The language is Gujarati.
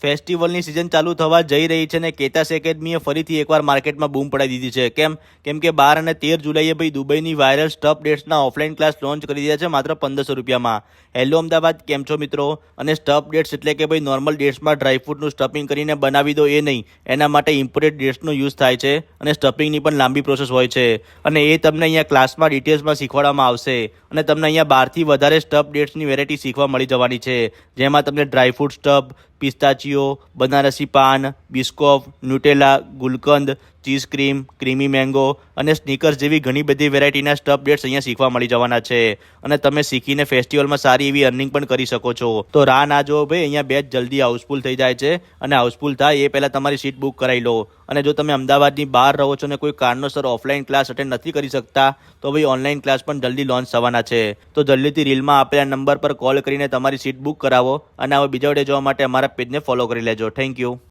ફેસ્ટિવલની સિઝન ચાલુ થવા જઈ રહી છે ને કેતાસ એકેડમીએ ફરીથી એકવાર માર્કેટમાં બૂમ પડાવી દીધી છે. કેમ કે 12 અને 13 જુલાઈએ ભાઈ દુબઈની વાયરલ સ્ટફ ડેટ્સના ઓફલાઈન ક્લાસ લોન્ચ કરી દીધા છે માત્ર 1500 રૂપિયામાં. હેલો અમદાવાદ, કેમ છો મિત્રો? અને સ્ટફ ડેટ્સ એટલે કે ભાઈ નોર્મલ ડેટ્સમાં ડ્રાયફ્રૂટનું સ્ટફિંગ કરીને બનાવી દો એ નહીં, એના માટે ઇમ્પોર્ટેડ ડેટ્સનો યુઝ થાય છે અને સ્ટફિંગની પણ લાંબી પ્રોસેસ હોય છે અને એ તમને અહીંયા ક્લાસમાં ડિટેલ્સમાં શીખવાડવામાં આવશે અને તમને અહીંયા 12થી વધારે સ્ટફ ડેટ્સની વેરાયટી શીખવા મળી જવાની છે, જેમાં તમને dry fruit stuff, pistachios, Banarasi paan, Biscoff, Nutella, gulkand, cheese cream, creamy mango અને સ્નીકર્સ જેવી ઘણી બધી વેરાયટીના સ્ટફ ડેટ્સ અહીંયા શીખવા મળી જવાના છે અને તમે શીખીને ફેસ્ટિવલમાં સારી એવી અર્નિંગ પણ કરી શકો છો. તો રાહ ના જોવો ભાઈ, અહીંયા બેચ જલ્દી હાઉસફુલ થઈ જાય છે અને હાઉસફુલ થાય એ પહેલાં તમારી સીટ બુક કરાવી લો. અને જો તમે અમદાવાદની બહાર રહો છો અને કોઈ કારણોસર ઓફલાઈન ક્લાસ અટેન્ડ નથી કરી શકતા તો ભાઈ ઓનલાઈન ક્લાસ પણ જલ્દી લોન્ચ થવાના છે. તો જલ્દીથી રીલમાં આપેલા નંબર પર કોલ કરીને તમારી સીટ બુક કરાવો અને આવા બીજા વિડીયો જોવા માટે અમારા પેજને ફોલો કરી લેજો. Thank you.